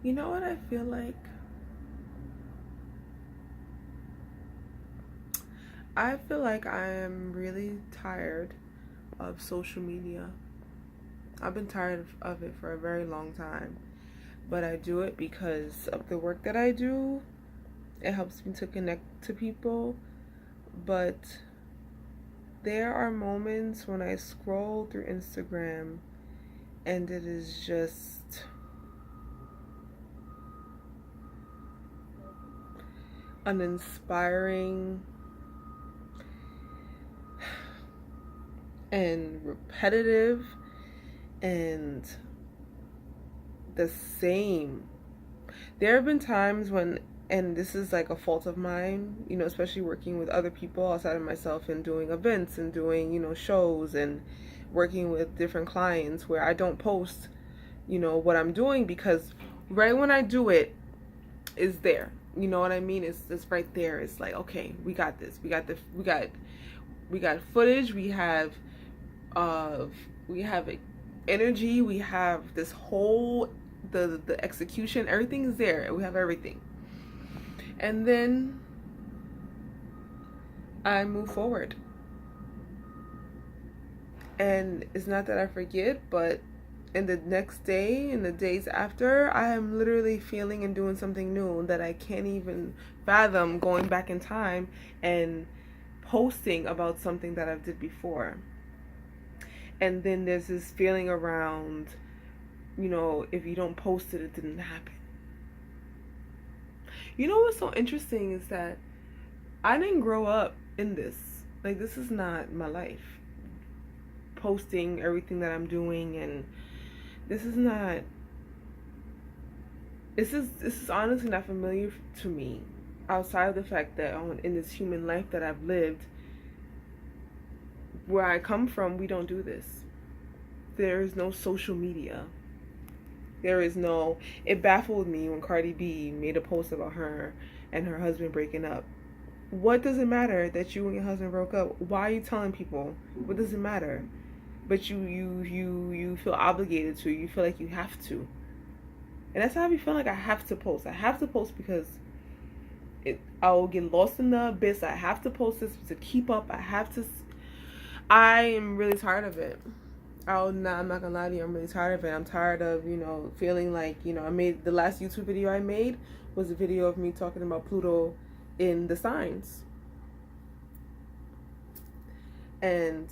You know what I feel like? I feel like I am really tired of social media. I've been tired of it for a very long time, but I do it because of the work that I do. It helps me to connect to people, but there are moments when I scroll through Instagram and it is just uninspiring and repetitive and the same. There have been times when, and this is like a fault of mine, especially working with other people outside of myself and doing events and doing, shows and working with different clients where I don't post, what I'm doing because right when I do it is there. You know what I mean? It's right there. It's like, okay, we got this. We got footage. Uh we have energy. We have this whole the execution. Everything is there. We have everything. And then I move forward. And it's not that I forget, but in the next day, in the days after, I am literally feeling and doing something new that I can't even fathom going back in time and posting about something that I've did before. And then there's this feeling around, if you don't post it, it didn't happen. You know what's so interesting is that I didn't grow up in this. Like, this is not my life. Posting everything that I'm doing, and this is not. This is honestly not familiar to me, outside of the fact that in this human life that I've lived, where I come from, we don't do this. There is no social media. There is no. It baffled me when Cardi B made a post about her and her husband breaking up. What does it matter that you and your husband broke up? Why are you telling people? What does it matter? But you feel obligated to. You feel like you have to. And that's how I feel like I have to post. I have to post because I will get lost in the abyss. I have to post this to keep up. I am really tired of it. I'm not gonna lie to you, I'm really tired of it. I'm tired of, feeling like, I made the last YouTube video I made was a video of me talking about Pluto in the signs. And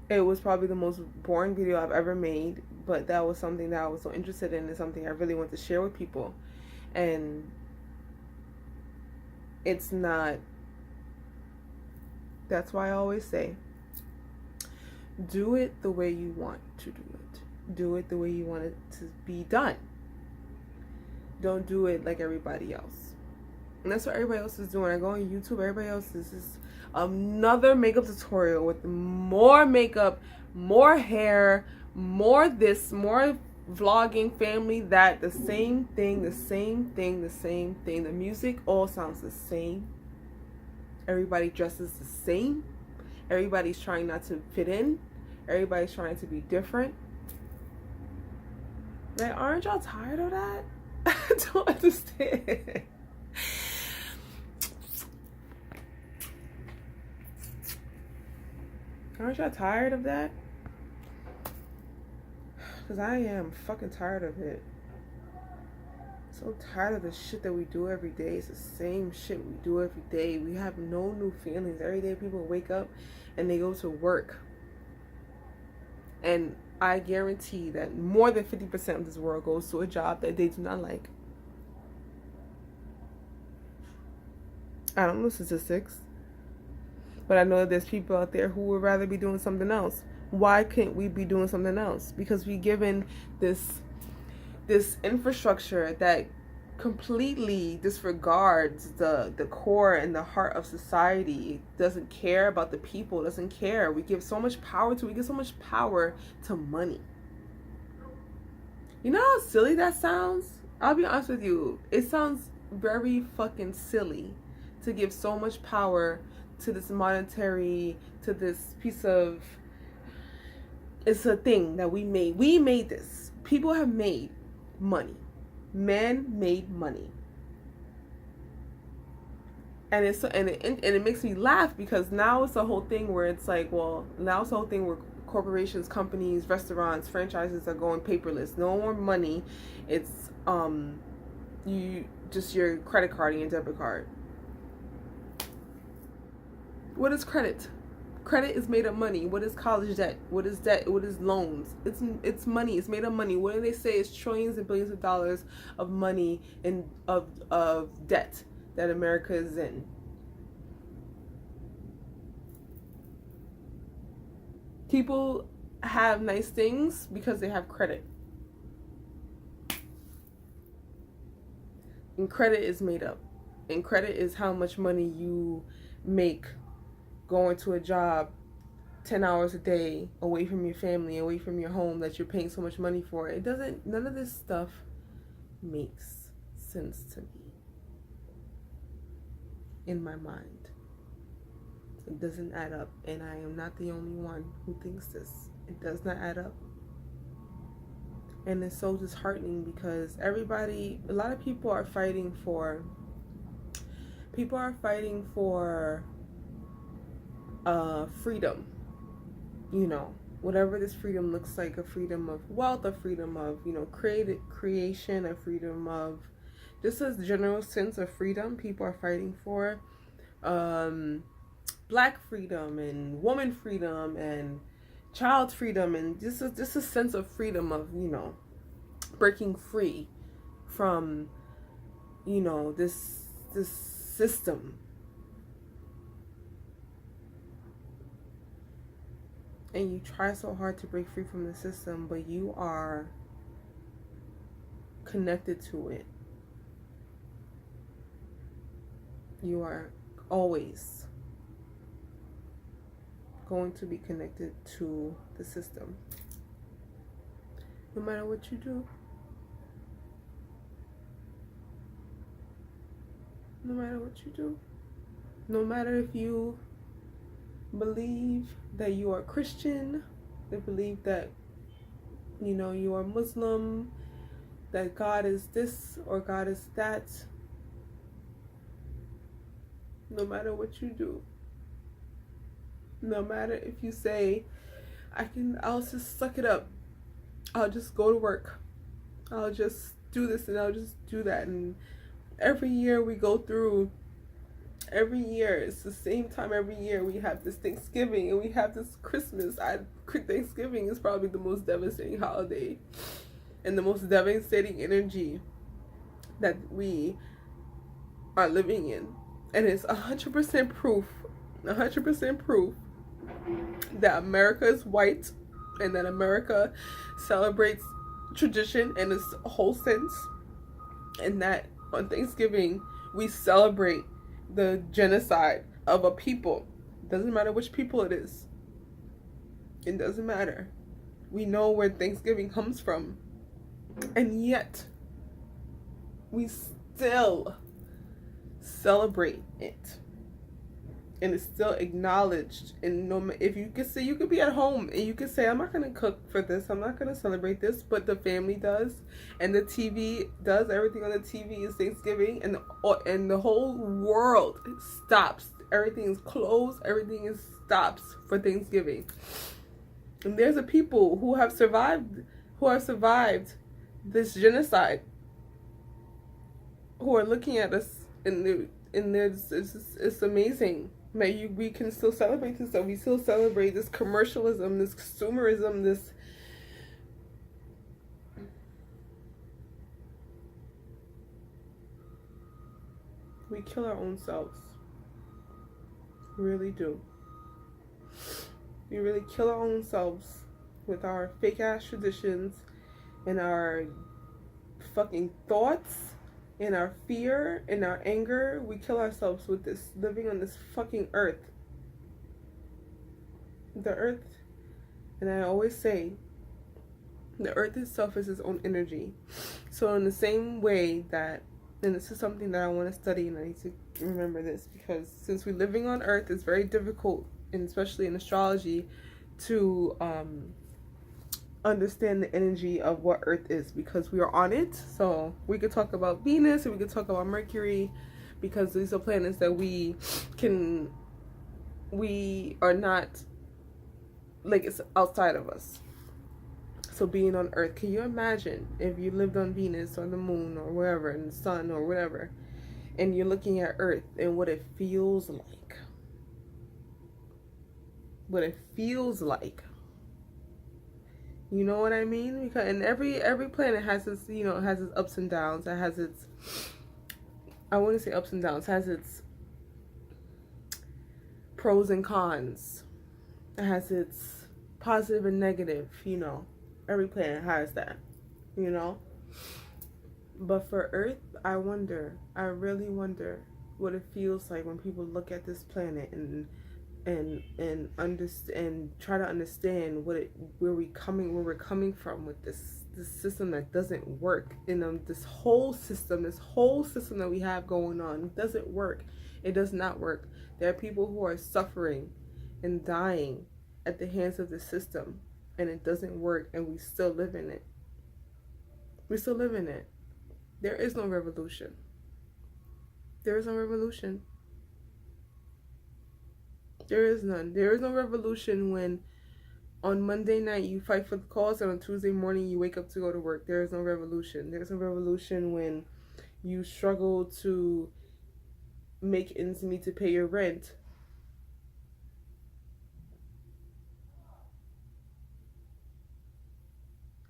it was probably the most boring video I've ever made, but that was something that I was so interested in and something I really want to share with people. And it's not. That's why I always say, do it the way you want to do it. Do it the way you want it to be done. Don't do it like everybody else. And that's what everybody else is doing. I go on YouTube, everybody else is another makeup tutorial with more makeup, more hair, more this, more vlogging, family, that, the same thing, the same thing, the same thing. The music all sounds the same. Everybody dresses the same. Everybody's trying not to fit in. Everybody's trying to be different. Like, aren't y'all tired of that? I don't understand. Aren't y'all tired of that? Because I am fucking tired of it. So tired of the shit that we do every day. It's the same shit we do every day. We have no new feelings. Every day people wake up and they go to work. And I guarantee that more than 50% of this world goes to a job that they do not like. I don't know statistics, but I know that there's people out there who would rather be doing something else. Why can't we be doing something else? Because we given this infrastructure that completely disregards the core and the heart of society. It doesn't care about the people, doesn't care. We give so much power to money. You know how silly that sounds? I'll be honest with you. It sounds very fucking silly to give so much power to this monetary, to this piece of, it's a thing that we made. We made this. people have made money. Man made money. And it makes me laugh because now it's a whole thing where it's like, well, now it's a whole thing where corporations, companies, restaurants, franchises are going paperless. No more money. It's you just your credit card and your debit card. What is credit? Credit is made of money. What is college debt? What is debt? What is loans? It's money. It's made of money. What do they say? It's trillions and billions of dollars of money and of debt that America is in. People have nice things because they have credit. And credit is made up. And credit is how much money you make going to a job 10 hours a day away from your family, away from your home that you're paying so much money for. None of this stuff makes sense to me in my mind. It doesn't add up, and I am not the only one who thinks this. It does not add up. And it's so disheartening because a lot of people are fighting for freedom. You know, whatever this freedom looks like, a freedom of wealth, a freedom of, creation, a freedom of just a general sense of freedom people are fighting for. Black freedom and woman freedom and child freedom and just a sense of freedom of, breaking free from, this system. And you try so hard to break free from the system, but you are connected to it. You are always going to be connected to the system. No matter what you do. No matter what you do. No matter if you believe that you are Christian, they believe that, you are Muslim, that God is this or God is that. No matter what you do. No matter if you say, I'll just suck it up. I'll just go to work. I'll just do this and I'll just do that. And every year we go through, it's the same time every year we have this Thanksgiving and we have this Christmas. Thanksgiving is probably the most devastating holiday and the most devastating energy that we are living in. And it's 100% proof that America is white and that America celebrates tradition in its whole sense, and that on Thanksgiving we celebrate the genocide of a people. It doesn't matter which people it is. It doesn't matter. We know where Thanksgiving comes from, and yet we still celebrate it. And it's still acknowledged. And if you could say, you could be at home and you could say, I'm not going to cook for this, I'm not going to celebrate this, but the family does, and the TV does. Everything on the TV is Thanksgiving, and the whole world stops. Everything is closed. Everything stops for Thanksgiving. And there's a people who have survived this genocide, who are looking at us, and it's amazing. We can still celebrate this stuff. We still celebrate this commercialism, this consumerism, this we kill our own selves. We really do. We really kill our own selves with our fake ass traditions and our fucking thoughts and our fear and our anger. We kill ourselves with this, living on this fucking earth. The earth, and I always say, the earth itself is its own energy. So in the same way that, and this is something that I want to study, and I need to remember this, because since we're living on earth, it's very difficult, and especially in astrology, to understand the energy of what Earth is, because we are on it. So we could talk about Venus and we could talk about Mercury, because these are planets that we are not, like, it's outside of us. So being on Earth, can you imagine if you lived on Venus or the moon or wherever, in the sun or whatever, and you're looking at Earth and what it feels like? What it feels like. You know what I mean? Because and every planet has its, you know, has its ups and downs. It has its, I wouldn't say ups and downs, it has its pros and cons. It has its positive and negative, you know. Every planet has that, you know. But for Earth, I really wonder what it feels like when people look at this planet and understand, try to understand where we're coming from with this system that doesn't work. This whole system that we have going on doesn't work. It does not work. There are people who are suffering and dying at the hands of the system, and it doesn't work, and we still live in it. We still live in it. There is no revolution. There is no revolution. There is none. There is no revolution when on Monday night you fight for the cause and on Tuesday morning you wake up to go to work. There is no revolution. There is no revolution when you struggle to make ends meet to pay your rent.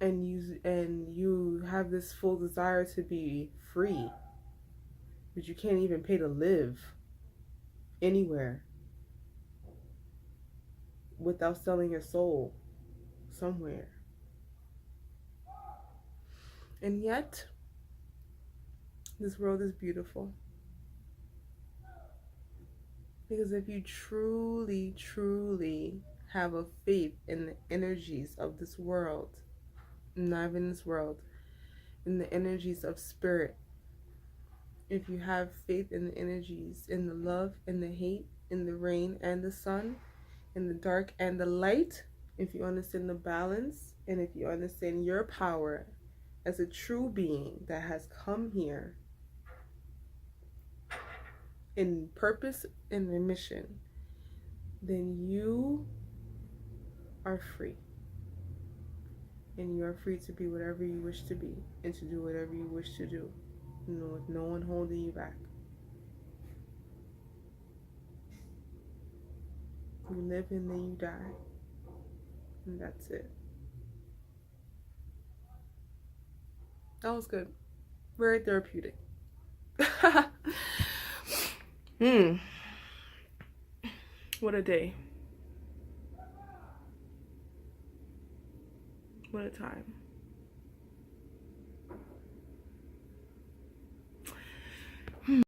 And you have this full desire to be free, but you can't even pay to live anywhere without selling your soul somewhere. And yet, this world is beautiful. Because if you truly, truly have a faith in the energies of this world, not even this world, in the energies of spirit, if you have faith in the energies, in the love and the hate, in the rain and the sun, in the dark and the light, if you understand the balance, and if you understand your power as a true being that has come here in purpose and in mission, then you are free. And you are free to be whatever you wish to be and to do whatever you wish to do, you know, with no one holding you back. You live and then you die. And that's it. That was good. Very therapeutic. What a day. What a time.